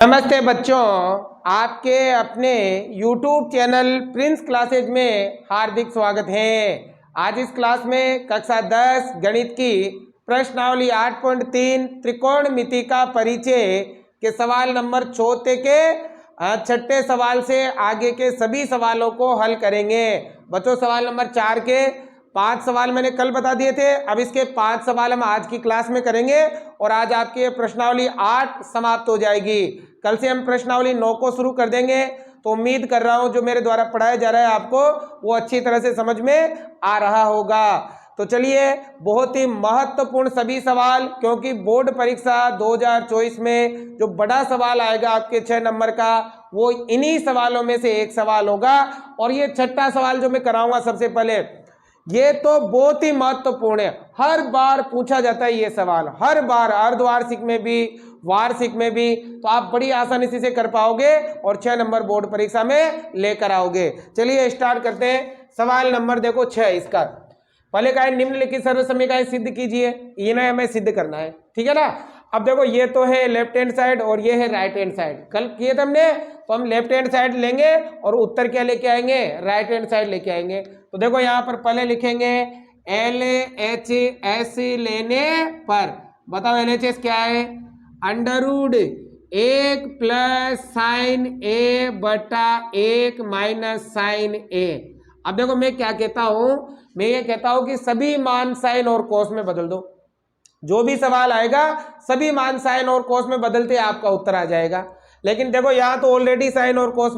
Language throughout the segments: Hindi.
नमस्ते बच्चों, आपके अपने YouTube चैनल प्रिंस क्लासेज में हार्दिक स्वागत है। आज इस क्लास में कक्षा 10 गणित की प्रश्नावली 8.3 त्रिकोणमिति का परिचय के सवाल नंबर 34 के छठे सवाल से आगे के सभी सवालों को हल करेंगे। बच्चों, सवाल नंबर 4 के 5 सवाल मैंने कल बता दिए थे। अब इसके 5 सवाल हम आज की क्लास में करेंगे और आज आपकी प्रश्नावली 8 समाप्त हो जाएगी। कल से हम प्रश्नावली 9 को शुरू कर देंगे। तो उम्मीद कर रहा हूं जो मेरे द्वारा पढ़ाया जा रहा है आपको वो अच्छी तरह से समझ में आ रहा होगा। तो चलिए, बहुत ही महत्वपूर्ण सभी सवाल, क्योंकि बोर्ड परीक्षा 2024 में जो बड़ा सवाल आएगा आपके 6 नंबर का, वो इन्हीं सवालों में से एक सवाल होगा। और ये छठा सवाल जो मैं कराऊंगा सबसे पहले, ये तो बहुत ही महत्वपूर्ण है। हर बार पूछा जाता है ये सवाल, हर बार, अर्धवार्षिक में भी वार्षिक में भी। तो आप बड़ी आसानी से कर पाओगे और 6 नंबर बोर्ड परीक्षा में लेकर आओगे। चलिए स्टार्ट करते हैं। सवाल नंबर देखो 6 इसका। पहले का है निम्नलिखित सर्वसमीकरण सिद्ध कीजिए। इन्हें हमें सिद्ध करना है, ठीक है ना। अब देखो, ये तो है लेफ्ट हैंड साइड और ये है राइट हैंड साइड। कल किए थे हमने, तो हम लेफ्ट हैंड साइड लेंगे और उत्तर क्या लेके आएंगे, राइट हैंड साइड लेके आएंगे। तो देखो यहाँ पर पहले लिखेंगे LHS लेने पर, बताओ LHS क्या है, अंडरवुड 1 प्लस साइन ए बटा 1 माइनस साइन ए। अब देखो मैं क्या कहता हूं, मैं ये कहता हूं कि सभी मान साइन और कोस में बदल दो। जो भी सवाल आएगा सभी मान साइन और कोस में बदलते आपका उत्तर आ जाएगा। लेकिन देखो यहाँ तो ऑलरेडी साइन और कोस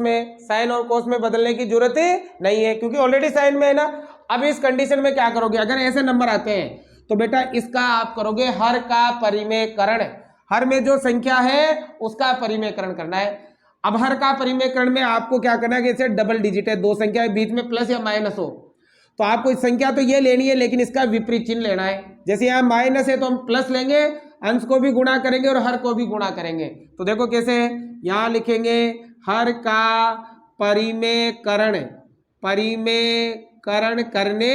में बदलने की जरूरत नहीं है, क्योंकि ऑलरेडी साइन में है ना। अब इस कंडीशन में क्या करोगे, अगर ऐसे नंबर आते हैं तो बेटा इसका आप करोगे हर का परिमेयकरण। हर में जो संख्या है उसका परिमेयकरण करना है। अब हर का परिमेयकरण में आपको क्या करना है कि जैसे डबल डिजिट है, दो संख्या बीच में प्लस या माइनस हो, तो आपको इस संख्या तो ये लेनी है, लेकिन इसका विपरीत चिन्ह लेना है। जैसे यहाँ माइनस है तो हम प्लस लेंगे, अंश को भी गुणा करेंगे और हर को भी गुणा करेंगे। तो देखो कैसे, यहाँ लिखेंगे हर का परिमेयकरण करने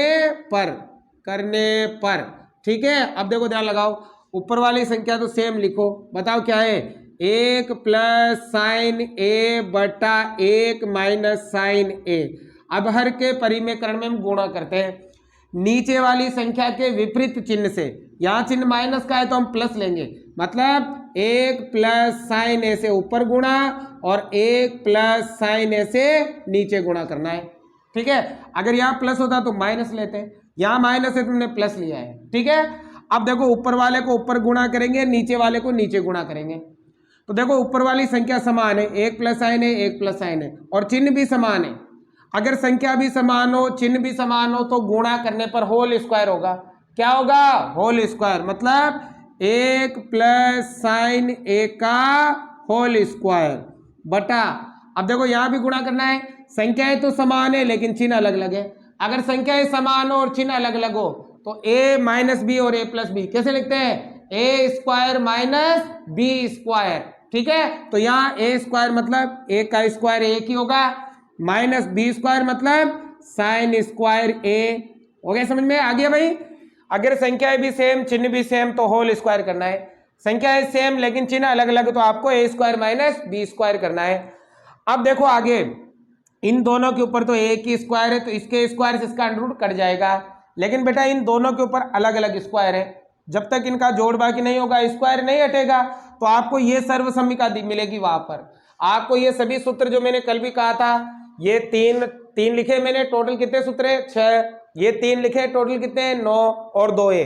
पर, ठीक है। अब देखो ध्यान लगाओ, ऊपर वाली संख्या तो सेम लिखो। बताओ क्या है, 1 प्लस साइन ए बटा 1 माइनस साइन ए। अब हर के परिमेयकरण में हम गुणा करते हैं नीचे वाली संख्या के विपरीत चिन्ह से। यहाँ चिन्ह माइनस का है तो हम प्लस लेंगे, मतलब 1 प्लस साइन ए से ऊपर गुणा और 1 प्लस साइन ए से नीचे गुणा करना है, ठीक है। अगर यहाँ प्लस होता तो माइनस लेते हैं, यहाँ माइनस है तुमने प्लस लिया है, ठीक है। अब देखो ऊपर वाले को ऊपर गुणा करेंगे, नीचे वाले को नीचे गुणा करेंगे। तो देखो ऊपर वाली संख्या समान है, 1 प्लस साइन है 1 प्लस साइन है, और चिन्ह भी समान है। अगर संख्या भी समान हो, चिन्ह भी समान हो, तो गुणा करने पर होल स्क्वायर होगा। क्या होगा, होल स्क्वायर, मतलब 1 प्लस साइन ए का होल स्क्वायर बटा। अब देखो यहाँ भी गुणा करना है, संख्याएं तो समान है लेकिन चिन्ह अलग अलग है। अगर संख्याएं समान हो और चिन्ह अलग अलग हो तो a माइनस बी और a प्लस बी कैसे लिखते हैं, a square minus b square, ठीक है। तो यहाँ a स्क्वायर मतलब a का स्क्वायर एक ही होगा, माइनस बी स्क्वायर मतलब साइन स्क्वायर a। हो गया, समझ में आ गया भाई। अगर संख्याएं भी सेम चिन्ह भी सेम तो होल स्क्वायर करना है, संख्याएं सेम लेकिन चिन्ह अलग अलग तो आपको a square minus b square करना है। अब देखो आगे, इन दोनों के ऊपर तो एक ही स्क्वायर है तो इसके स्क्वायर से इसका अंडररूट कट जाएगा। लेकिन बेटा इन दोनों के ऊपर अलग अलग स्क्वायर है, जब तक इनका जोड़ बाकी नहीं होगा स्क्वायर नहीं हटेगा। तो आपको ये सर्वसमीका मिलेगी। वहां पर आपको ये सभी सूत्र जो मैंने कल भी कहा था, ये तीन लिखे मैंने, टोटल कितने सूत्र है 6, ये 3 लिखे टोटल कितने हैं 9 और 2 है।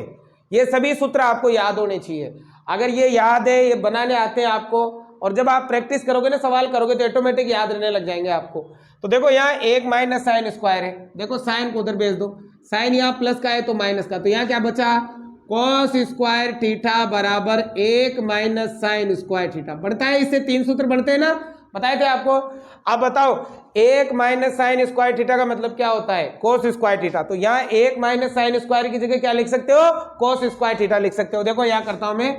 ये सभी सूत्र आपको याद होने चाहिए। अगर ये याद है, ये बनाने आते हैं आपको, और जब आप प्रैक्टिस करोगे ना, सवाल करोगे तो ऑटोमेटिक याद रहने लग जाएंगे आपको। तो देखो यहाँ 1 माइनस साइन स्क्वायर है, देखो साइन को उधर भेज दो, साइन यहाँ प्लस का है तो माइनस का, तो यहाँ क्या बचा, कॉस स्क्वायर थीटा बराबर 1 माइनस साइन स्क्वायर थीटा। बढ़ता है, इससे 3 सूत्र बढ़ते हैं ना, बताए थे आपको। अब बताओ 1 माइनस साइन स्क्वायर थीटा का मतलब क्या होता है, कोस स्क्वायर थीटा। तो यहाँ 1 माइनस साइन स्क्वायर की जगह क्या लिख सकते हो, कोस स्क्वायर थीटा लिख सकते हो। देखो यहाँ करता हूं मैं,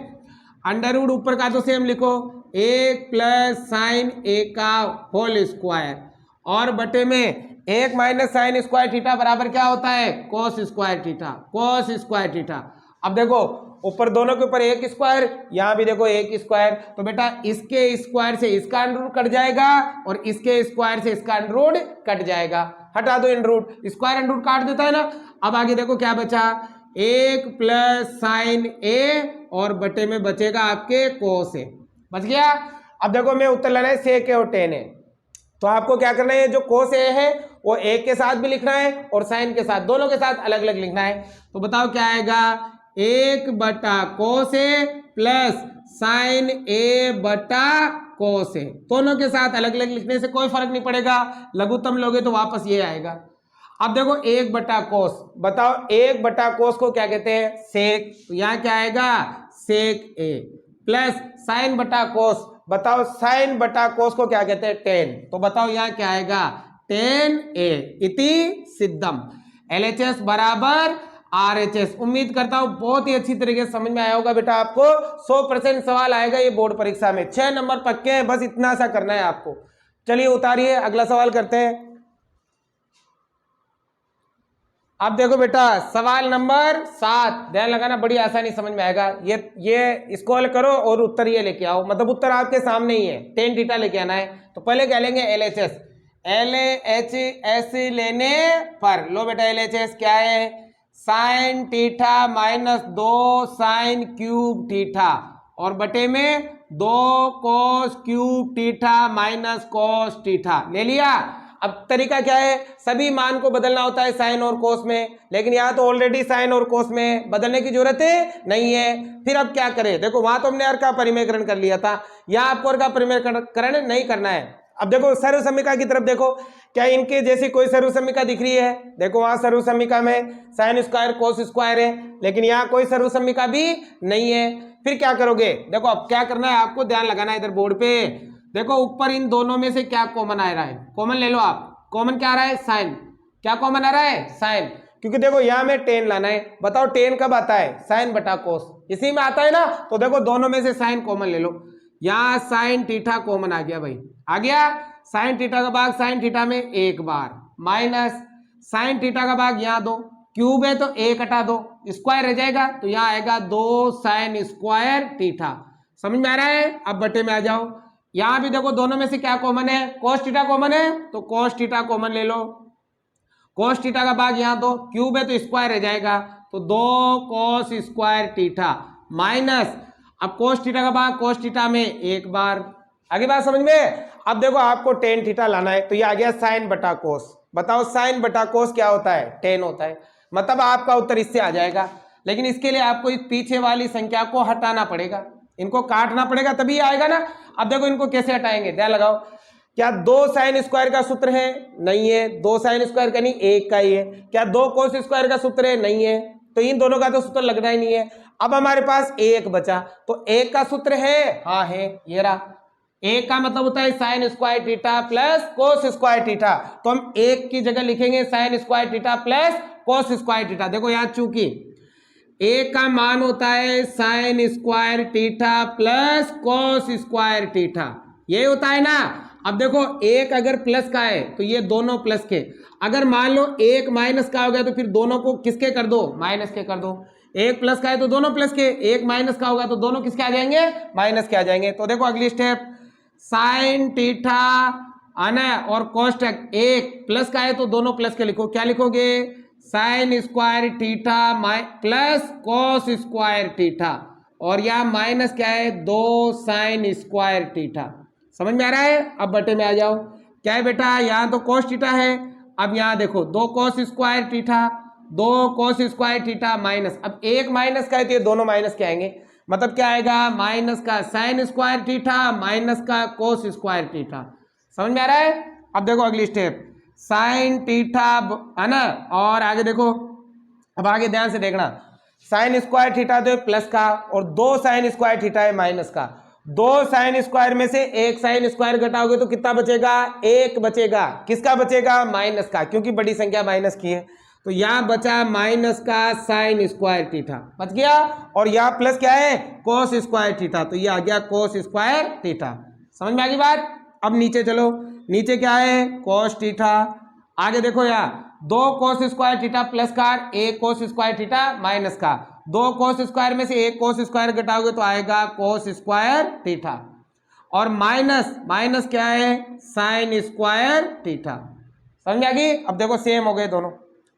अंडरवुड ऊपर का तो सेम लिखो, 1 प्लस साइन ए का होल स्क्वायर, और बटे में 1 माइनस साइन स्क्वायर थीटा बराबर क्या होता है, cos square theta, cos square theta. अब देखो ऊपर दोनों के ऊपर एक स्क्वायर, यहाँ भी देखो एक स्क्वायर, तो बेटा इसके स्क्वायर से इसका अंडर रूट कट जाएगा और इसके स्क्वायर से इसका अंडर रूट कट जाएगा, हटा दो under root, square under root काट देता है ना। अब आगे देखो क्या बचा, 1 प्लस साइन ए और बटे में बचेगा आपके कोस ए, बच गया। अब देखो मैं उत्तर लेना है सेक ए और टेन ए, तो आपको क्या करना है, जो कोस ए है वो ए के साथ भी लिखना है और साइन के साथ, दोनों के साथ अलग अलग लिखना है। तो बताओ क्या आएगा, 1 बटा कोस ए प्लस साइन ए बटा कोस ए, दोनों के साथ अलग अलग लिखने से कोई फर्क नहीं पड़ेगा, लघुत्तम लोगे तो वापस ये आएगा। अब देखो 1 बटा कोस, बताओ 1 बटा कोस को क्या कहते हैं, सेक, तो यहाँ क्या आएगा सेक ए, प्लस साइन बटा कोस, बताओ साइन बटा कोस को क्या कहते हैं, टेन, तो बताओ यहाँ क्या आएगा टेन ए इति सिद्धम। LHS बराबर RHS। उम्मीद करता हूं बहुत ही अच्छी तरीके से समझ में आया होगा बेटा, आपको 100% सवाल आएगा ये बोर्ड परीक्षा में, 6 नंबर पक्के हैं, बस इतना सा करना है आपको। चलिए उतारिए, अगला सवाल करते हैं। अब देखो बेटा सवाल नंबर 7, ध्यान लगाना, बड़ी आसानी समझ में आएगा। ये इसको हल करो और उत्तर ये लेके आओ, मतलब उत्तर आपके सामने ही है, टेन थीटा लेके आना है। तो पहले क्या लेंगे LHS, LHS लेने पर लो बेटा LHS क्या है, sine theta minus 2 sine cube theta और बटे में 2 cos cube theta minus cos theta ले लिया। अब तरीका क्या है, सभी मान को बदलना होता है साइन और कोस में, लेकिन यहाँ तो ऑलरेडी साइन और कोस में बदलने की जरूरत नहीं है। फिर अब क्या करें, देखो वहां तो हमने अर्क का परिमेयकरण कर लिया था, यहाँ आपको अर्क का परिमेयकरण नहीं करना है। अब देखो सर्वसम्मिका की तरफ देखो, क्या इनके जैसी कोई सर्वसम्मिका दिख रही है, देखो वहां सर्वसम्मिका में साइन स्क्वायर कोस स्क्वायर है, लेकिन यहाँ कोई सर्वसम्मिका भी नहीं है। फिर क्या करोगे, देखो अब क्या करना है आपको, ध्यान लगाना है इधर बोर्ड पे, देखो ऊपर इन दोनों में से क्या कॉमन आ रहा है, कॉमन ले लो आप, कॉमन क्या आ रहा है साइन, क्या कॉमन आ रहा है साइन, क्योंकि देखो यहाँ में टेन लाना है, बताओ टेन कब आता है, साइन बटा कोस, इसी में आता है ना, तो देखो दोनों में से साइन कॉमन ले लो, यहाँ साइन थीटा कॉमन आ गया भाई, आ गया, साइन थीटा का भाग साइन थीटा में एक बार, माइनस साइन थीटा का भाग यहाँ 2, क्यूब है तो एक हटा दो, स्क्वायर रह जाएगा, तो यहाँ आएगा 2 साइन स्क्वायर थीटा, समझ में आ रहा है। अब बटे में आ जाओ, यहाँ भी देखो दोनों में से क्या कॉमन है, कोस थीटा कॉमन है, तो कोस थीटा कॉमन ले लो, कोस थीटा का भाग यहाँ 2, क्यूब है तो स्क्वायर रह जाएगा, तो 2 कोस स्क्वायर थीटा माइनस, अब कोस थीटा का भाग कोस थीटा में एक बार, आगे बात समझ में। अब देखो आपको टेन थीटा लाना है, तो ये आ गया साइन बटा कोस, बताओ साइन बटा कोस क्या होता है, टेन होता है, मतलब आपका उत्तर इससे आ जाएगा। लेकिन इसके लिए आपको इस पीछे वाली संख्या को हटाना पड़ेगा, इनको काटना पड़ेगा तभी आएगा ना। अब देखो इनको कैसे हटाएंगे, ध्यान लगाओ, क्या 2 साइन स्क्वायर का सूत्र है, नहीं है, 2 साइन स्क्वायर का नहीं, एक का ही है, क्या 2 कोस स्क्वायर का सूत्र है, नहीं है, तो इन दोनों का तो सूत्र लगना ही नहीं है। अब हमारे पास एक बचा, तो एक का सूत्र है, हाँ है, ये रहा, एक का मतलब होता है sine square theta plus cos square theta, तो हम एक की जगह लिखेंगे sine square theta plus cos square theta. देखो यहाँ चूंकि एक का मान होता है sine square theta plus cos square theta, ये होता है ना। अब देखो एक अगर प्लस का है तो ये दोनों प्लस के, अगर मान लो एक माइनस का हो गया तो फिर दोनों को किसके कर दो, माइनस के कर दो, एक प्लस का है तो दोनों प्लस के, एक माइनस का होगा तो दोनों किसके आ जाएंगे, माइनस के आ जाएंगे। तो देखो अगली स्टेप, साइन थीटा आना और कोष्टक, एक प्लस का है तो दोनों प्लस के लिखो, क्या लिखोगे, sine square theta plus cos square theta, और यहाँ माइनस क्या है, 2 साइन स्क्वायर थीटा, समझ में आ रहा है। अब बटे में आ जाओ, क्या है बेटा, यहाँ तो कोस थीटा है, अब यहाँ देखो 2 cos square theta, 2 cos square theta minus, अब एक माइनस का है तो ये दोनों माइनस के आएंगे, मतलब क्या आएगा, माइनस का साइन स्क्वायर थीटा माइनस का कोस स्क्वायर थीटा, समझ में आ रहा है। अब देखो अगली स्टेप, साइन थीटा है ना, और आगे देखो, अब आगे ध्यान से देखना, साइन स्क्वायर थीटा तो प्लस का और 2 साइन स्क्वायर थीटा है माइनस का, 2 साइन स्क्वायर में से एक साइन स्क्वायर घटाओगे तो कितना बचेगा, एक बचेगा, किसका बचेगा, माइनस का, क्योंकि बड़ी संख्या माइनस की है, तो यहाँ बचा माइनस का साइन स्क्वायर थीटा बच गया, और यहाँ प्लस क्या है, कोस स्क्वायर थीटा, तो ये आ गया कोस स्क्वायर थीटा, समझ में आ गई बात। अब नीचे चलो, नीचे क्या है, कोस थीटा, आगे देखो यहाँ 2 कोस स्क्वायर थीटा प्लस का, 1 कोस स्क्वायर थीटा माइनस का, दो कोस स्क्वायर में से एक कोस स्क्वायर घटाओगे तो आएगा कोस स्क्वायर थीटा, और माइनस माइनस क्या है, साइन स्क्वायर थीटा। समझ में आ गई? अब देखो सेम हो गए दोनों,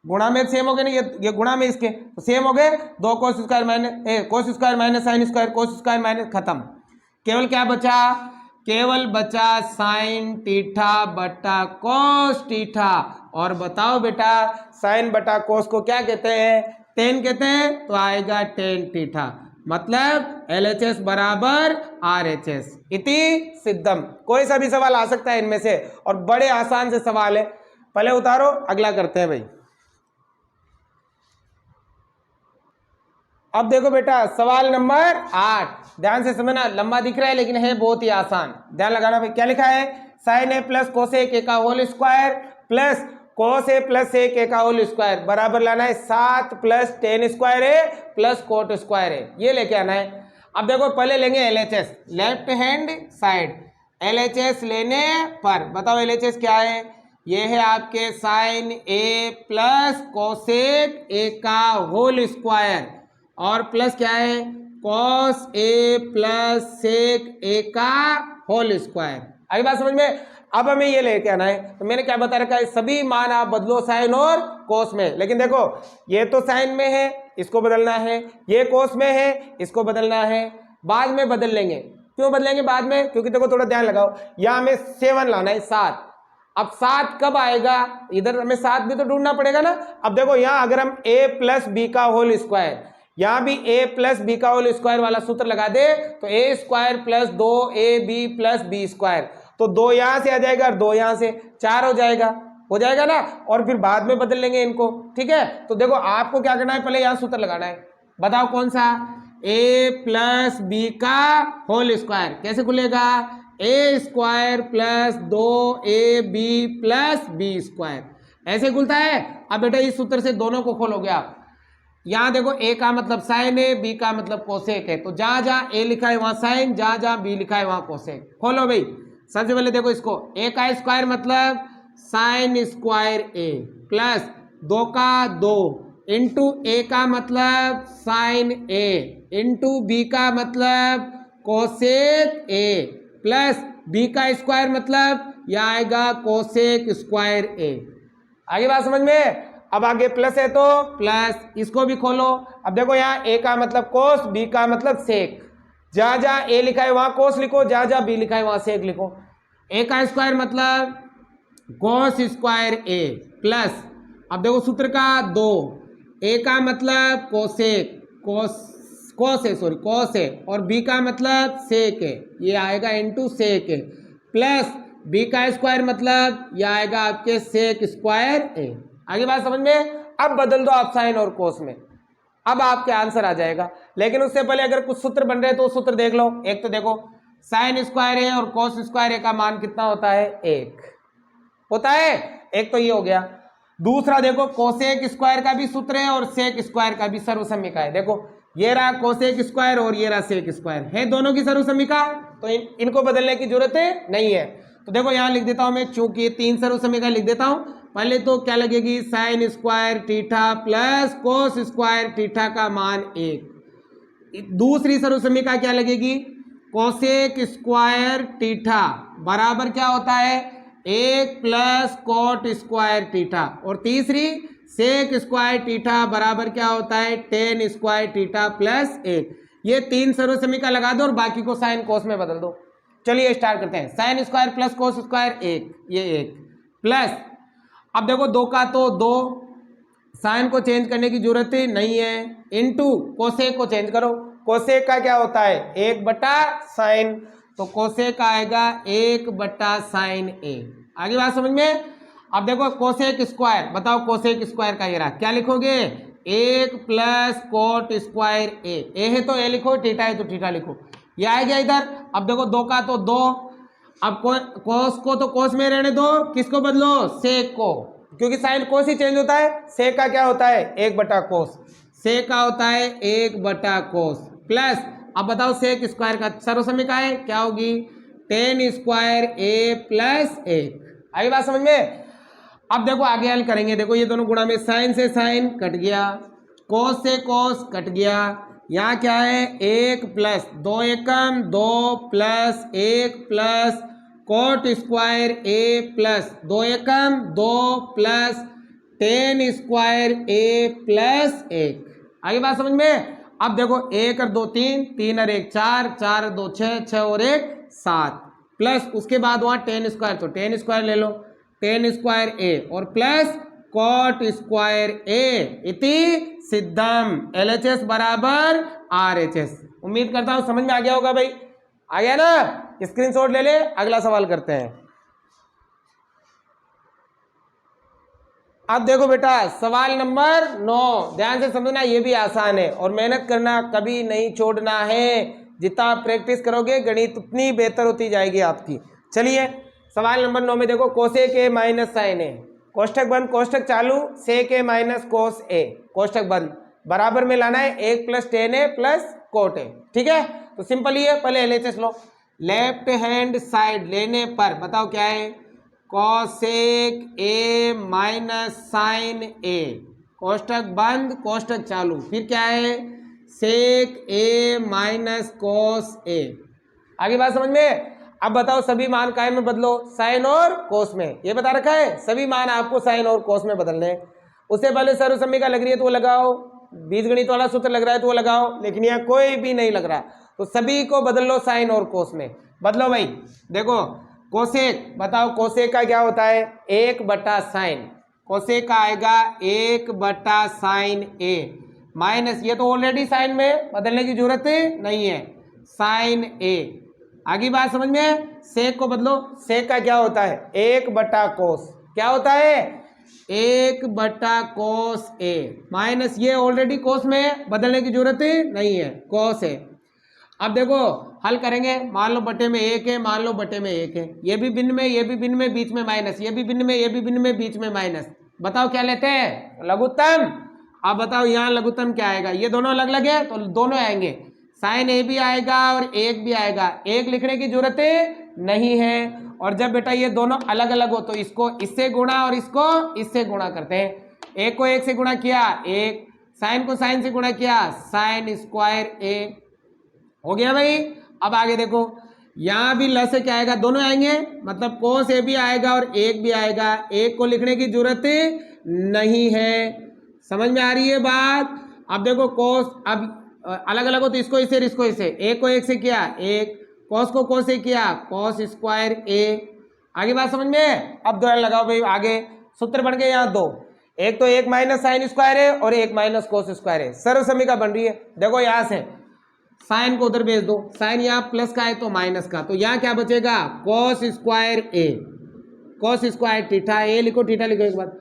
गुणा में सेम हो गए ना, ये गुणा में इसके तो सेम हो गए, दो cos square minus cos square minus sine square, cos square minus, खत्म। केवल क्या बचा, केवल बचा साइन थीटा बटा कोस थीटा। और बताओ बेटा साइन बटा कोस को क्या कहते हैं, टेन कहते हैं, तो आएगा टेन थीटा, मतलब LHS बराबर RHS इति सिद्धम। कोई सा भी सवाल आ सकता है इनमें से, और बड़े आसान से सवाल है, पहले उतारो अगला करते हैं भाई। अब देखो बेटा सवाल नंबर 8, ध्यान से समझना, लंबा दिख रहा है लेकिन है बहुत ही आसान, ध्यान लगाना भाई। क्या लिखा है, sine A plus cosec A का whole square plus cos A plus sec A का होल स्क्वायर बराबर लाना है 7 plus tan square A plus cot square A, ये लेके आना है। अब देखो पहले लेंगे LHS, left hand side, LHS लेने पर बताओ LHS क्या है, ये है आपके sine A plus cosec A का होल स्क्वायर और प्लस क्या है cos A plus sec A का होल स्क्वायर। आई बात समझ में? अब हमें ये लेके आना है, तो मैंने क्या बता रखा है, सभी मान आप बदलो साइन और कोस में, लेकिन देखो ये तो साइन में है, इसको बदलना है, ये कोस में है, इसको बदलना है, बाद में बदल लेंगे। क्यों बदलेंगे बाद में, क्योंकि देखो थोड़ा ध्यान लगाओ, यहाँ हमें 7 लाना है 7, अब 7 कब आएगा, इधर हमें 7 भी तो ढूंढना पड़ेगा ना। अब देखो यहाँ अगर हम a प्लस बी का होल स्क्वायर, यहाँ भी a प्लस बी का होल स्क्वायर वाला सूत्र लगा दे तो a square plus 2ab plus B square, तो 2 यहाँ से आ जाएगा और 2 यहाँ से, 4 हो जाएगा ना, और फिर बाद में बदल लेंगे इनको, ठीक है। तो देखो आपको क्या करना है, पहले यहाँ सूत्र लगाना है, बताओ कौन सा, a प्लस बी का होल स्क्वायर कैसे खुलेगा, a square plus 2ab plus B square, ऐसे खुलता है। अब बेटा इस सूत्र से दोनों को खोलोगे आप, यहाँ देखो a का मतलब साइन है, b का मतलब कोसेक है, तो जहां जहां a लिखा है वहां साइन, जहां जहां b लिखा है वहां कोसेक। खोलो भाई, सबसे पहले देखो इसको, a का स्क्वायर मतलब साइन स्क्वायर a प्लस 2 का 2 इंटू a का मतलब साइन a इंटू b का मतलब कोसेक a प्लस b का स्क्वायर मतलब यह आएगा कोसेक स्क्वायर a। आगे बात समझ में? अब आगे प्लस है तो प्लस, इसको भी खोलो। अब देखो यहाँ a का मतलब कोस, b का मतलब सेक, जहां जहां a लिखा है वहां कोस लिखो, जहां जहां b लिखा है वहां सेक लिखो। a का स्क्वायर मतलब कोस स्क्वायर a प्लस, अब देखो सूत्र का 2, a का मतलब कोसेक कोस है और b का मतलब सेक है, ये आएगा इंटू सेक है, प्लस b का स्क्वायर मतलब यह आएगा आपके सेक स्क्वायर a। आगे बात समझ में? अब बदल दो आप साइन और कोस में, अब आपके आंसर आ जाएगा। लेकिन उससे पहले अगर कुछ सूत्र बन रहे हैं तो वो सूत्र देख लो। एक तो देखो साइन स्क्वायर है और कोस स्क्वायर है का मान कितना होता है, 1 होता है, एक तो ये हो गया। दूसरा देखो कोसेक स्क्वायर का भी सूत्र है और सेक स्क्वायर का भी सर्वसम्मिका है। देखो ये रहा कोसेक स्क्वायर और ये रहा सेक स्क्वायर, है दोनों की सर्वसम्मिका, तो इनको बदलने की जरूरत नहीं है। तो देखो यहाँ लिख देता हूं मैं, चूंकि ये 3 सर्वसम्मिका लिख देता हूं। पहले तो क्या लगेगी, sine square theta plus cos square theta का मान 1। दूसरी सर्वसम्मिका क्या लगेगी, कोसेक स्क्वायर थीटा बराबर क्या होता है, 1 प्लस कोट स्क्वायर थीटा, और तीसरी सेक स्क्वायर थीटा बराबर क्या होता है, टेन स्क्वायर थीटा प्लस 1। ये 3 सर्वसम्मिका लगा दो और बाकी को साइन कोस में बदल दो। चलिए स्टार्ट करते हैं। Sine square plus cos square 1, ये 1 प्लस, अब देखो 2 का तो 2, साइन को चेंज करने की जरूरत नहीं है, इनटू कोसेक को चेंज करो। कोसेक का क्या होता है, 1 बटा साइन, तो कोसेक आएगा 1 बटा साइन a। आगे बात समझ में? अब देखो कोसेक स्क्वायर, बताओ कोसेक स्क्वायर का ये रहा, क्या लिखोगे, 1 प्लस कोट स्क्वायर a है तो a लिखो, थीटा है तो थीटा लिखो, ये आ गया इधर। अब देखो 2 का तो 2, अब कोस को तो कोस में रहने दो, किसको बदलो, सेक को, क्योंकि साइन कोस ही चेंज होता है। सेक का क्या होता है, 1 बटा कोस, सेक का होता है 1 बटा कोस प्लस, अब बताओ सेक स्क्वायर का सर्वसम्मिका है, क्या होगी, टेन स्क्वायर a प्लस 1। आई बात समझ में? अब देखो आगे हल करेंगे, देखो ये दोनों गुणा में साइन से साइन कट गया, कोस से कोस कट गया, यहाँ क्या है 1 plus 2 Ekam 2 plus 1 plus cot square A plus 2 Ekam 2 plus tan square A plus 1। आगे बात समझ में। अब देखो 1 और 2 3, 3 और 1 4, 4 और 2 6, 6 और 1 7 प्लस उसके बाद वहाँ टेन स्क्वायर, तो टेन स्क्वायर ले लो, टेन स्क्वायर ए और प्लस कॉट स्क्वायर ए इति सिद्धम LHS बराबर RHS। उम्मीद करता हूं समझ में आ गया होगा भाई, आ गया ना। स्क्रीनशॉट ले ले, अगला सवाल करते हैं। अब देखो बेटा सवाल नंबर 9, ध्यान से समझना, ये भी आसान है और मेहनत करना कभी नहीं छोड़ना है। जितना आप प्रैक्टिस करोगे गणित उतनी बेहतर होती जाएगी आपकी। चलिए सवाल नंबर 9 में देखो कोसेक ए माइनस साइन ए, कोष्ठक बंद कोष्ठक चालू, सेक ए माइनस कोस ए, कोष्ठक बंद, बराबर में लाना है 1 plus ten A plus cot A. ठीक है, तो सिंपल ही है, पहले LHS लो। लेफ्ट हैंड साइड लेने पर बताओ क्या है, कोसेक ए माइनस साइन ए, कोष्ठक बंद कोष्ठक चालू, फिर क्या है सेक ए माइनस कोस ए। आगे बात समझ में। अब बताओ सभी मान काय में बदलो, साइन और कोस में, ये बता रखा है सभी मान आपको साइन और कोस में बदलने हैं। उससे पहले सर्वसम्मिका लग रही है तो वो लगाओ, बीजगणित वाला सूत्र लग रहा है तो वो लगाओ, लेकिन यहाँ कोई भी नहीं लग रहा, तो सभी को बदल लो साइन और कोस में। बदलो भाई। देखो कोसेक, बताओ कोसेक का क्या होता है 1 बटा साइन, कोसेक का आएगा 1 बटा साइन ए माइनस, ये तो ऑलरेडी साइन में, बदलने की जरूरत नहीं है, साइन ए। आगे बात समझ में। सेक को बदलो, सेक का क्या होता है 1 बटा कोस, क्या होता है 1 बटा कोस ए माइनस, ये ऑलरेडी कोस में, बदलने की जरूरत नहीं है, कोस है। अब देखो हल करेंगे, मान लो बटे में 1 है, मान लो बटे में 1 है, ये भी भिन्न में, ये भी भिन्न में, बीच में माइनस, ये भी भिन्न में, ये भी भिन्न में, बीच में माइनस। बताओ क्या लेते हैं लघुत्तम। अब बताओ यहाँ लघुत्तम क्या आएगा, ये दोनों अलग अलग है तो दोनों आएंगे, साइन ए भी आएगा और 1 भी आएगा, 1 लिखने की जरूरत नहीं है। और जब बेटा ये दोनों अलग अलग हो तो इसको इससे गुणा और इसको इससे गुणा करते हैं, 1 को 1 से गुणा किया 1, साइन को साइन से गुणा किया साइन स्क्वायर ए, हो गया भाई। अब आगे देखो यहाँ भी ल से क्या आएगा, दोनों आएंगे, मतलब कोस ए भी आएगा और 1 भी आएगा, 1 को लिखने की जरूरत नहीं है। समझ में आ रही है बात। अब देखो कोस अब अलग अलग हो तो इसको इससे इसको इससे, 1 को 1 से किया 1, कोस को कोस से किया कोस स्क्वायर ए। आगे बात समझ में। अब दो लगाओ भाई, आगे सूत्र बन गए यहाँ 2, एक तो 1 माइनस साइन स्क्वायर है और 1 माइनस कोस स्क्वायर है, सर्वसम्मिका बन रही है। देखो यहाँ से साइन को उधर भेज दो, साइन यहाँ प्लस का है तो माइनस का, तो यहाँ क्या बचेगा कोस स्क्वायर ए, कोस स्क्वायर थीटा, ए लिखो थीटा लिखो एक बार,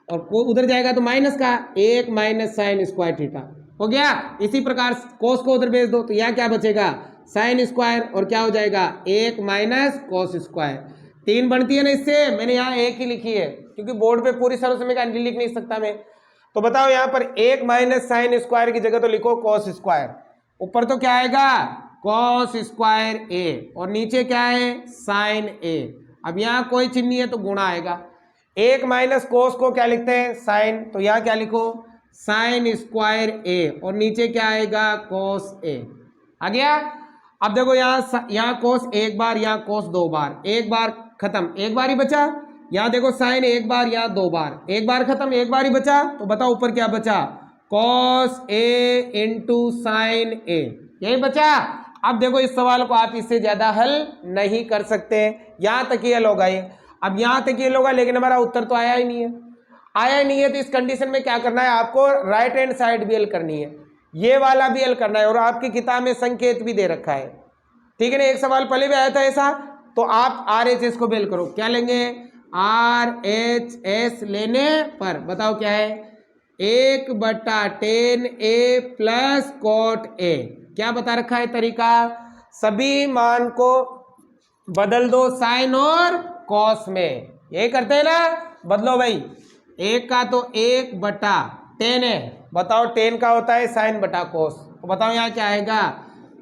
और उधर जाएगा तो माइनस का 1 माइनस साइन स्क्वायर थीटा, हो गया। इसी प्रकार कोस को उधर भेज दो तो यहाँ क्या बचेगा साइन स्क्वायर और क्या हो जाएगा 1 माइनस कोस स्क्वायर। 3 बनती है ना इससे, मैंने यहाँ 1 ही लिखी है क्योंकि बोर्ड पे पूरी सर्वसम्मिका लिख नहीं सकता मैं। तो बताओ यहाँ पर 1 माइनस साइन स्क्वायर की जगह तो लिखो कोस स्क्वायर, ऊपर तो क्या आएगा कॉस स्क्वायर ए और नीचे क्या है साइन ए। अब यहाँ कोई चिन्ह नहीं है तो गुणा आएगा, 1 माइनस कोस को क्या लिखते हैं साइन, तो यहाँ क्या लिखो साइन स्क्वायर ए और नीचे क्या आएगा कोस ए। आ गया। अब देखो यहाँ कोस 1 बार, यहाँ कोस 2 बार, 1 बार खत्म, 1 बार ही बचा। यहाँ देखो साइन 1 बार, यहाँ 2 बार, 1 बार खत्म, 1 बार ही बचा। तो बताओ ऊपर क्या बचा कॉस ए इंटू साइन ए, यही बचा। अब देखो इस सवाल को आप इससे ज्यादा हल नहीं कर सकते, यहाँ तक ही हल होगा ये। अब यहाँ तक ही हल होगा लेकिन हमारा उत्तर तो आया ही नहीं है, आया ही नहीं है। तो इस कंडीशन में क्या करना है आपको, राइट हैंड साइड भी हल करनी है, ये वाला भी हल करना है, और आपकी किताब में संकेत भी दे रखा है, ठीक है ना। एक सवाल पहले भी आया था ऐसा, तो आप RHS को बेल करो, क्या लेंगे RHS लेने पर बताओ क्या है 1 बटा 10 ए प्लस कोट ए। क्या बता रखा है तरीका, सभी मान को बदल दो साइन और कॉस में, यही करते हैं ना। बदलो भाई, 1 का तो 1 बटा 10 है, बताओ 10 का होता है साइन बटा कोस, तो बताओ यहाँ क्या आएगा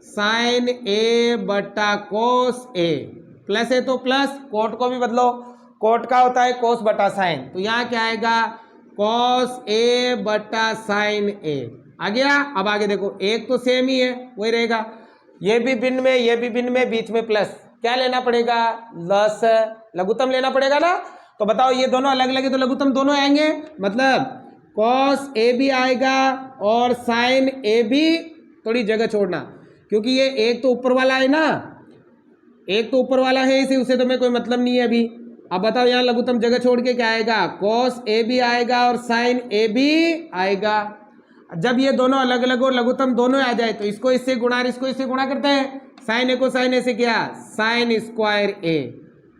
साइन ए बटा कोस ए, प्लस है तो प्लस, कोट को भी बदलो, कोट का होता है कोस बटा साइन, तो यहाँ क्या आएगा कॉस ए बटा साइन ए। आ गया। अब आगे देखो, एक तो सेम ही है, वही रहेगा, ये भी भिन्न में, ये भी भिन्न में, बीच में प्लस, क्या लेना पड़ेगा, लस, लघुत्तम लेना पड़ेगा ना। तो बताओ ये दोनों अलग अलग है तो लघुत्तम दोनों आएंगे, मतलब कॉस ए भी आएगा और साइन ए भी, थोड़ी जगह छोड़ना क्योंकि ये एक तो ऊपर वाला है ना, एक तो ऊपर वाला है इसे, उसे तो मैं कोई मतलब नहीं है अभी। अब बताओ यहाँ लघुत्तम जगह छोड़ के क्या आएगा, कॉस ए भी आएगा और साइन ए भी आएगा। जब ये दोनों अलग अलग और लघुत्तम दोनों आ जाए तो इसको इससे गुणा और इसको इससे गुणा करते हैं, साइन ए को साइन ए से किया sine square A,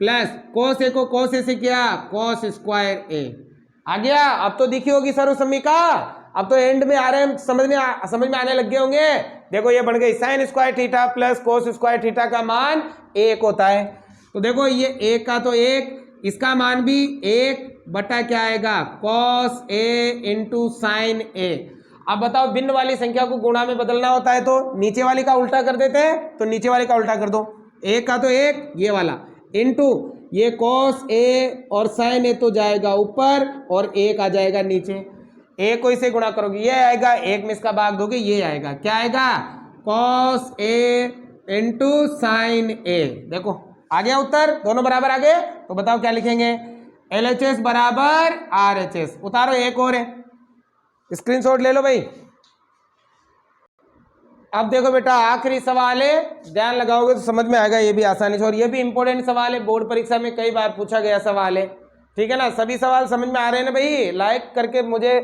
plus cos ए को कोस ए से किया कोस स्क्वायर ए। आ गया। अब तो दिखी होगी सर्वसम्मिका, अब तो एंड में आ रहे हैं, समझ में आने लग गए होंगे। देखो ये बन गई sine square theta plus cos square theta का मान एक होता है। तो देखो ये एक का तो एक, इसका मान भी एक बटा क्या आएगा, कॉस ए इंटू साइन ए। अब बताओ भिन्न वाली संख्या को गुणा में बदलना होता है तो नीचे वाली का उल्टा कर देते हैं, तो नीचे वाली का उल्टा कर दो, एक का तो एक ये वाला इंटू ये कॉस ए और साइन ए तो जाएगा ऊपर और एक आ जाएगा नीचे, एक को इसे गुणा करोगे ये आएगा, एक में इसका भाग दोगे ये आएगा, क्या आएगा, कॉस ए इंटू साइन ए। देखो आ गया उत्तर, दोनों बराबर आ गए। तो बताओ क्या लिखेंगे, LHS बराबर RHS। उतारो एक और है, स्क्रीनशॉट ले लो भाई। अब देखो बेटा आखिरी सवाल है, ध्यान लगाओगे तो समझ में आएगा ये भी आसानी से, और ये भी इंपॉर्टेंट सवाल है, बोर्ड परीक्षा में कई बार पूछा गया सवाल है, ठीक है ना। सभी सवाल समझ में आ रहे हैं ना भाई, लाइक करके मुझे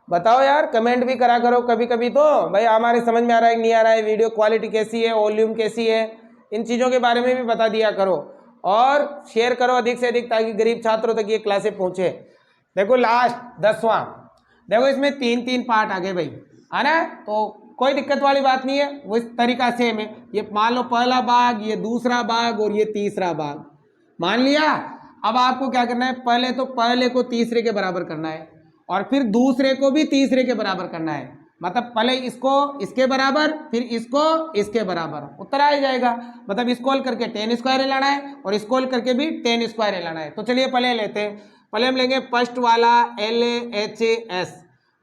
बताओ यार, कमेंट भी करा करो कभी कभी तो भाई हमारे समझ में आ रहा है कि नहीं आ रहा है, वीडियो क्वालिटी कैसी है, वॉल्यूम कैसी है, इन चीज़ों के बारे में भी बता दिया करो और शेयर करो अधिक से अधिक ताकि गरीब छात्रों तक ये क्लासें पहुँचे। देखो लास्ट 10वां, देखो इसमें 3-3 पार्ट आ गए भाई, है ना, तो कोई दिक्कत वाली बात नहीं है, वो इस तरीका सेम है। ये मान लो पहला भाग, ये दूसरा भाग और ये तीसरा भाग मान लिया। अब आपको क्या करना है, पहले तो पहले को तीसरे के बराबर करना है और फिर दूसरे को भी तीसरे के बराबर करना है, मतलब पहले इसको इसके बराबर फिर इसको इसके बराबर, उत्तर आ जाएगा। मतलब इसको हल करके tan स्क्वायर लाना है और इसको हल करके भी tan स्क्वायर लाना है। तो चलिए पहले लेते हैं, पहले हम लेंगे फर्स्ट वाला LHS।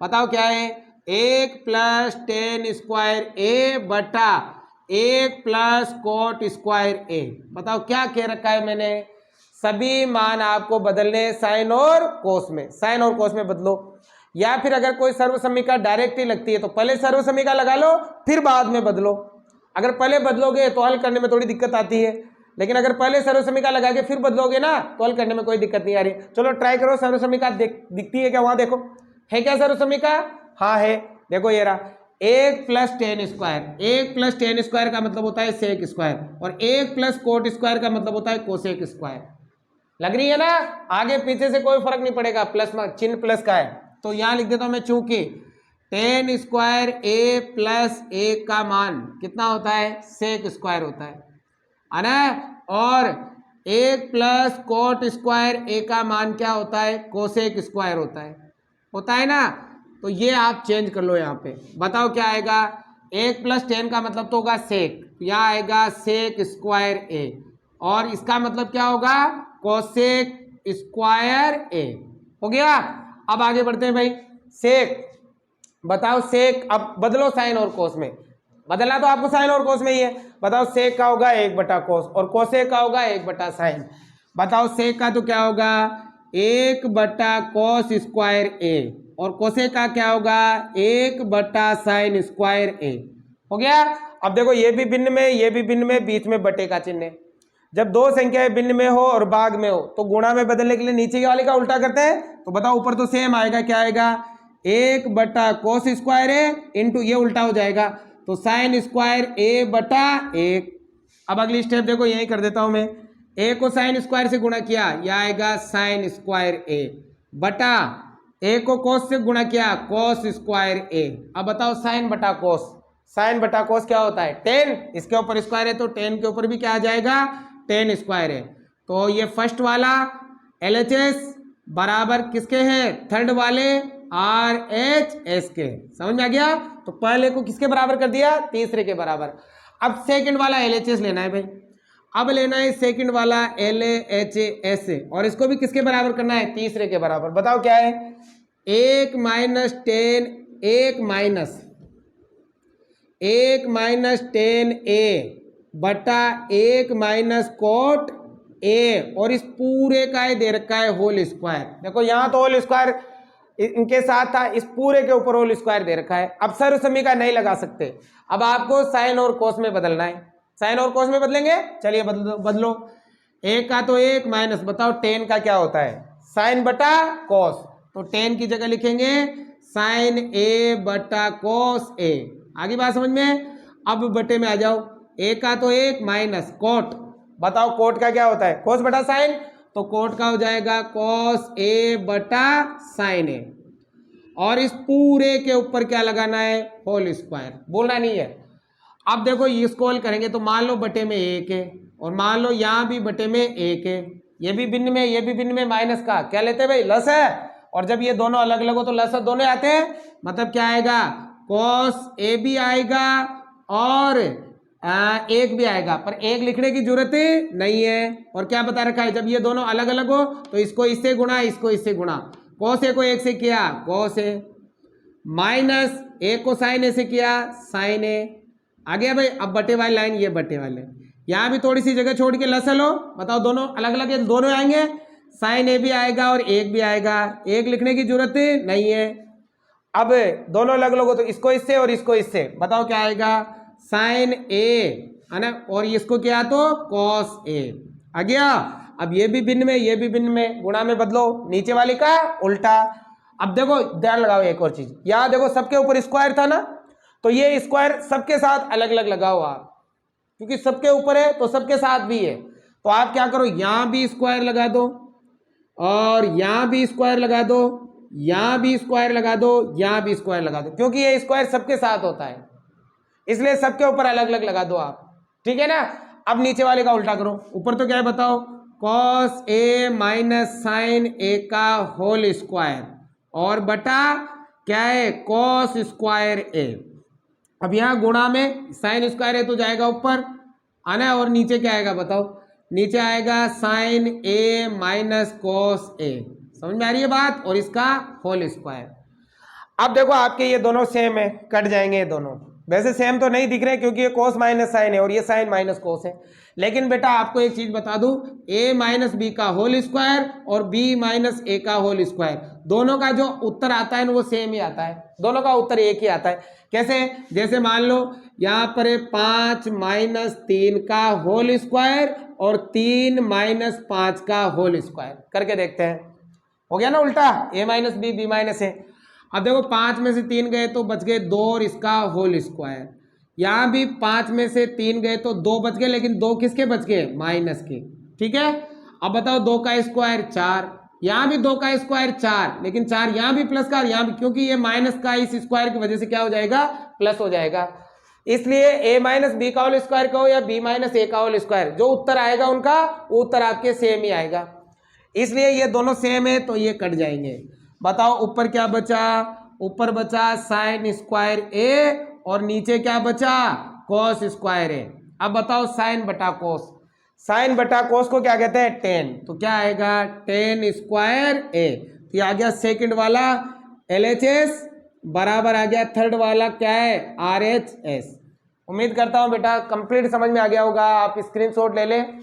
बताओ क्या है, 1 प्लस tan स्क्वायर ए बटा 1 प्लस कोट स्क्वायर ए। बताओ क्या कह रखा है मैंने, सभी मान आपको बदलने साइन और कोस में, साइन और कोस में बदलो, या फिर अगर कोई सर्वसम्मिका डायरेक्ट ही लगती है तो पहले सर्वसम्मिका लगा लो फिर बाद में बदलो। अगर पहले बदलोगे तो हल करने में थोड़ी दिक्कत आती है, लेकिन अगर पहले सर्वसम्मिका लगा के फिर बदलोगे ना तो हल करने में कोई दिक्कत नहीं आ रही। चलो ट्राई करो, सर्वसम्मिका दिखती है क्या, वहां देखो है क्या सर्वसम्मिका, हाँ है, देखो ये रहा 1 plus tan square, 1 plus tan square का मतलब होता है सेक स्क्वायर और 1 प्लस कोट स्क्वायर का मतलब होता है कोसेक स्क्वायर। लग रही है ना, आगे पीछे से कोई फर्क नहीं पड़ेगा, प्लस चिन्ह प्लस का है। तो यहां लिख देता हूं मैं, चूंकि tan square a plus a का मान कितना होता है, सेक स्क्वायर होता है ना, और 1 प्लस कोट स्क्वायर a का मान क्या होता है, कोसेक स्क्वायर होता है ना। तो ये आप चेंज कर लो यहाँ पे, बताओ क्या आएगा, 1 प्लस tan का मतलब तो होगा सेक, यहाँ आएगा सेक स्क्वायर a और इसका मतलब क्या होगा, कोसेक स्क्वायर a। हो गया। अब आगे बढ़ते हैं भाई, सेक, बताओ सेक, अब बदलो साइन और कोस में, बदलना तो आपको साइन और कोस में ही है। बताओ सेक का होगा 1 बटा कोस और कोसेक का होगा 1 बटा साइन। बताओ सेक का तो क्या होगा 1 बटा कोस स्क्वायर ए और कोसेक का क्या होगा 1 बटा साइन स्क्वायर ए। हो गया। अब देखो ये भी भिन्न में, ये भी भिन्न में, बीच में बटे का चिन्ह है। जब दो संख्याएं भिन्न में हो और भाग में हो तो गुणा में बदलने के लिए नीचे वाले का उल्टा करते हैं। तो बताओ ऊपर तो सेम आएगा, क्या आएगा 1 बटा कोस स्क्वायर ए इंटू ये उल्टा हो जाएगा तो साइन स्क्वायर ए बटा 1। अब अगली स्टेप देखो यही कर देता हूं मैं, ए को साइन स्क्वायर से गुणा किया, यह आएगा साइन स्क्वायर ए बटा ए को कोस से गुणा किया कोस स्क्वायर ए। अब बताओ साइन बटा कोस, साइन बटा कोस क्या होता है 10, इसके ऊपर स्क्वायर है तो 10 के ऊपर भी क्या आ जाएगा 10 स्क्वायर है। तो ये फर्स्ट वाला LHS बराबर किसके है, थर्ड वाले RHS के। समझ में आ गया। तो पहले को किसके बराबर कर दिया, तीसरे के बराबर। अब सेकंड वाला LHS लेना है भाई, अब लेना है सेकंड वाला LHS और इसको भी किसके बराबर करना है, तीसरे के बराबर। बताओ क्या है, 1 माइनस 10 1 माइनस 10a बटा 1 माइनस कोट a, और इस पूरे का ही दे रखा है होल स्क्वायर। देखो यहाँ तो होल स्क्वायर इनके साथ था, इस पूरे के ऊपर होल स्क्वायर दे रखा है। अब सर्व समीकरण नहीं लगा सकते, अब आपको साइन और कोस में बदलना है। साइन और कोस में बदलेंगे, चलिए बदलो। 1 का तो 1 माइनस, बताओ 10 का क्या होता है, साइन बटा कोस, तो 10 की जगह लिखेंगे साइन ए बटा कोस ए। आगे बात समझ में। अब बटे में आ जाओ, 1 का तो 1 माइनस कोट, बताओ कोट का क्या होता है, कोस बटा साइन, तो कोट का हो जाएगा कोस ए बटा साइन ए, और इस पूरे के ऊपर क्या लगाना है, होल स्क्वायर, बोलना नहीं है। अब देखो इसको हल करेंगे तो मान लो बटे में 1 है, और मान लो यहाँ भी बटे में 1 है, ये भी भिन्न में ये भी भिन्न में, माइनस का क्या लेते हैं भाई, लस है, और जब ये दोनों अलग अलग हो तो लस दोनों आते हैं, मतलब क्या आएगा, कॉस ए भी आएगा और 1 भी आएगा, पर 1 लिखने की जरूरत नहीं है। और क्या बता रखा है, जब ये दोनों अलग अलग हो तो इसको इससे गुणा, इसको इससे गुणा, कॉस ए को 1 से किया कॉस ए, माइनस 1 को साइन ए से किया साइन ए। आ गया भाई। अब बटे वाली लाइन, ये बटे वाले, यहाँ भी थोड़ी सी जगह छोड़ के लस लो, बताओ दोनों अलग अलग है, दोनों आएंगे, साइन ए भी आएगा और 1 भी आएगा, 1 लिखने की जरूरत नहीं है। अब दोनों अलग अलग हो तो इसको इससे और इसको इससे, बताओ क्या आएगा, साइन ए है ना, और इसको क्या तो कॉस ए आ गया। अब ये भी भिन्न में ये भी भिन्न में, गुणा में बदलो, नीचे वाली का उल्टा। अब देखो ध्यान लगाओ एक और चीज, यहाँ देखो सबके ऊपर स्क्वायर था ना, तो ये स्क्वायर सबके साथ अलग अलग लगाओ आप, क्योंकि सबके ऊपर है तो सबके साथ भी है, तो आप क्या करो, यहाँ भी स्क्वायर लगा दो और यहाँ भी स्क्वायर लगा दो, यहाँ भी स्क्वायर लगा दो, यहाँ भी स्क्वायर लगा दो, क्योंकि ये स्क्वायर सबके साथ होता है, इसलिए सबके ऊपर अलग अलग लगा दो आप, ठीक है ना। अब नीचे वाले का उल्टा करो, ऊपर तो क्या है बताओ, कॉस ए माइनस साइन ए का होल स्क्वायर, और बटा क्या है, कॉस स्क्वायर ए। अब यहाँ गुणा में साइन स्क्वायर है तो जाएगा ऊपर आना, और नीचे क्या आएगा बताओ, नीचे आएगा sign A minus cos A, समझ में आ रही है बात, और इसका होल स्क्वायर। अब देखो आपके ये दोनों सेम है, कट जाएंगे ये दोनों, वैसे सेम तो नहीं दिख रहे क्योंकि ये कोस माइनस साइन है और ये साइन माइनस कोस है, लेकिन बेटा आपको एक चीज बता दूं, a माइनस बी का होल स्क्वायर और b माइनस ए का होल स्क्वायर, दोनों का जो उत्तर आता है ना वो सेम ही आता है, दोनों का उत्तर एक ही आता है। कैसे, जैसे मान लो यहाँ पर 5 माइनस 3 का होल स्क्वायर और 3 माइनस 5 का होल स्क्वायर, करके देखते हैं, हो गया ना उल्टा, a माइनस बी माइनस ए। अब देखो 5 में से 3 गए तो बच गए 2 और इसका होल स्क्वायर, यहाँ भी 5 में से 3 गए तो 2 बच गए, लेकिन 2 किसके बच गए, माइनस के, ठीक है। अब बताओ 2 का स्क्वायर 4, यहाँ भी 2 का स्क्वायर 4, लेकिन 4 यहाँ भी प्लस का, यहाँ भी, क्योंकि ये माइनस का इस स्क्वायर की वजह से क्या हो जाएगा, प्लस हो जाएगा, इसलिए a माइनस बी का होल स्क्वायर कहो या b माइनस ए का होल स्क्वायर, जो उत्तर आएगा उनका वो उत्तर आपके सेम ही आएगा, इसलिए ये दोनों सेम है तो ये कट जाएंगे। बताओ ऊपर क्या बचा, ऊपर बचा साइन स्क्वायर ए और नीचे क्या बचा, कॉस स्क्वायर ए। अब बताओ साइन बटा कोस, साइन बटा कोस को क्या कहते हैं, 10, तो क्या आएगा 10 स्क्वायर ए, तो ये आ गया सेकंड वाला LHS बराबर आ गया थर्ड वाला क्या है, RHS। उम्मीद करता हूं बेटा कंप्लीट समझ में आ गया होगा, आप स्क्रीनशॉट ले लें।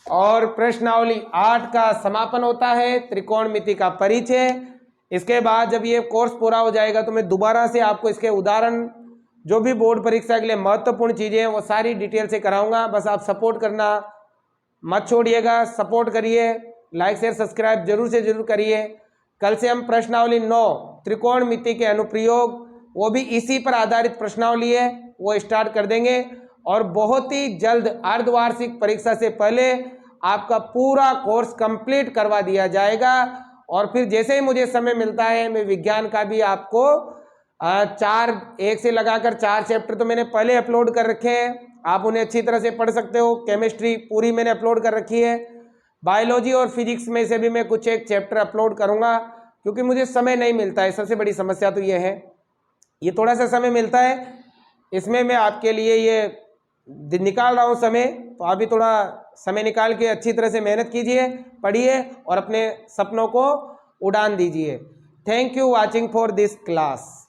और प्रश्नावली 8 का समापन होता है, त्रिकोणमिति का परिचय। इसके बाद जब ये कोर्स पूरा हो जाएगा तो मैं दोबारा से आपको इसके उदाहरण, जो भी बोर्ड परीक्षा के लिए महत्वपूर्ण चीज़ें हैं वो सारी डिटेल से कराऊंगा, बस आप सपोर्ट करना मत छोड़िएगा, सपोर्ट करिए, लाइक शेयर सब्सक्राइब जरूर से जरूर करिए। कल से हम प्रश्नावली 9 त्रिकोणमिति के अनुप्रयोग, वो भी इसी पर आधारित प्रश्नावली है, वो स्टार्ट कर देंगे, और बहुत ही जल्द अर्धवार्षिक परीक्षा से पहले आपका पूरा कोर्स कंप्लीट करवा दिया जाएगा। और फिर जैसे ही मुझे समय मिलता है मैं विज्ञान का भी आपको 1 से लगाकर 4 चैप्टर तो मैंने पहले अपलोड कर रखे हैं, आप उन्हें अच्छी तरह से पढ़ सकते हो। केमिस्ट्री पूरी मैंने अपलोड कर रखी है, बायोलॉजी और फिजिक्स में से भी मैं कुछ एक चैप्टर अपलोड करूंगा, क्योंकि मुझे समय नहीं मिलता है, सबसे बड़ी समस्या तो ये है, ये थोड़ा सा समय मिलता है, इसमें मैं आपके लिए ये निकाल रहा हूँ समय, तो आप भी थोड़ा समय निकाल के अच्छी तरह से मेहनत कीजिए, पढ़िए और अपने सपनों को उड़ान दीजिए। Thank you watching for this class.